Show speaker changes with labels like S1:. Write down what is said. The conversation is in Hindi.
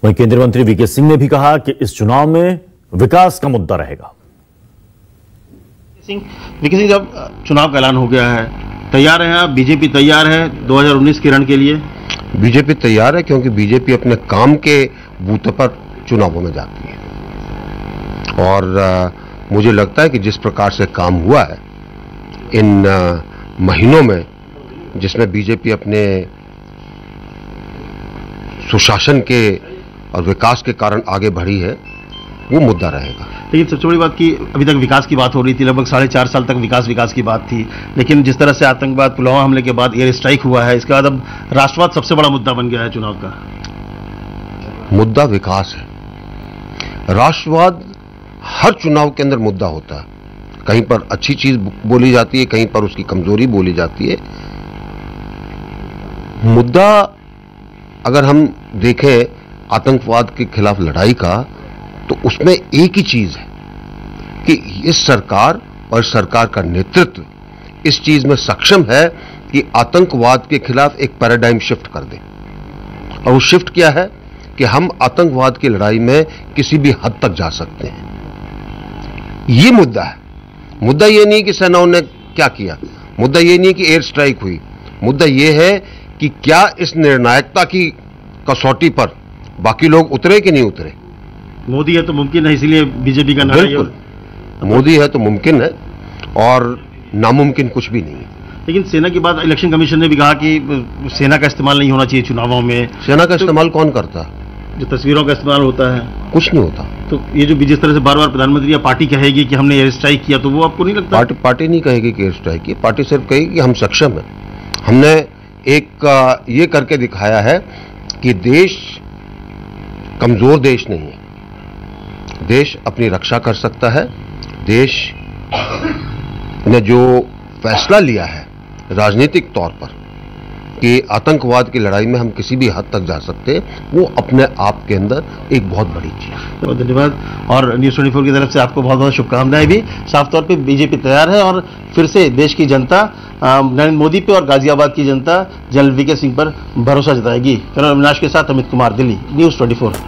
S1: वहीं केंद्रीय मंत्री वीके सिंह ने भी कहा कि इस चुनाव में विकास का मुद्दा रहेगा।
S2: वीके सिंह, जब चुनाव का ऐलान हो गया है, तैयार हैं आप? बीजेपी तैयार है 2019 के रण के लिए?
S3: बीजेपी तैयार है, क्योंकि बीजेपी अपने काम के बूते पर चुनावों में जाती है और मुझे लगता है कि जिस प्रकार से काम हुआ है इन महीनों में, जिसमें बीजेपी अपने सुशासन के और विकास के कारण आगे बढ़ी है, वो मुद्दा रहेगा।
S2: लेकिन सबसे बड़ी बात कि अभी तक विकास की बात हो रही थी, लगभग 4.5 साल तक विकास की बात थी, लेकिन जिस तरह से आतंकवाद, पुलवामा हमले के बाद एयर स्ट्राइक हुआ है, इसके बाद अब राष्ट्रवाद सबसे बड़ा मुद्दा बन गया है चुनाव का।
S3: मुद्दा विकास है। राष्ट्रवाद हर चुनाव के अंदर मुद्दा होता है। कहीं पर अच्छी चीज बोली जाती है, कहीं पर उसकी कमजोरी बोली जाती है। मुद्दा अगर हम देखें आतंकवाद के खिलाफ लड़ाई का, तो उसमें एक ही चीज है कि इस सरकार और सरकार का नेतृत्व इस चीज में सक्षम है कि आतंकवाद के खिलाफ एक पैराडाइम शिफ्ट कर दे। और वो शिफ्ट क्या है कि हम आतंकवाद की लड़ाई में किसी भी हद तक जा सकते हैं। ये मुद्दा है। मुद्दा ये नहीं कि सेनाओं ने क्या किया, मुद्दा ये नहीं कि एयर स्ट्राइक हुई, मुद्दा ये है कि क्या इस निर्णायकता की कसौटी पर बाकी लोग उतरे कि नहीं उतरे।
S2: मोदी है तो मुमकिन है, इसीलिए बीजेपी का नारा।
S3: बिल्कुल, मोदी है तो मुमकिन है और नामुमकिन कुछ भी नहीं है।
S2: लेकिन सेना की बात, इलेक्शन कमीशन ने भी कहा कि सेना का इस्तेमाल नहीं होना चाहिए चुनावों में।
S3: सेना का इस्तेमाल कौन करता है?
S2: जो तस्वीरों का इस्तेमाल होता है,
S3: कुछ नहीं होता।
S2: तो ये जो जिस तरह से बार बार प्रधानमंत्री या पार्टी कहेगी कि हमने एयर स्ट्राइक किया, तो वो आपको नहीं लगता?
S3: पार्टी नहीं कहेगी कि एयर स्ट्राइक की, पार्टी सिर्फ कहेगी कि हम सक्षम हैं। हमने एक ये करके दिखाया है कि देश कमजोर देश नहीं है, देश अपनी रक्षा कर सकता है। देश ने जो फैसला लिया है राजनीतिक तौर पर कि आतंकवाद की लड़ाई में हम किसी भी हद तक जा सकते हैं, वो अपने आप के अंदर एक बहुत बड़ी चीज है।
S2: बहुत धन्यवाद। और न्यूज़ 24 की तरफ से आपको बहुत बहुत शुभकामनाएं भी। साफ तौर पे बीजेपी तैयार है और फिर से देश की जनता नरेंद्र मोदी पे और गाजियाबाद की जनता जनरल वीके सिंह पर भरोसा जताएगी। कैमरा अविनाश के साथ अमित कुमार, दिल्ली, न्यूज़ 24।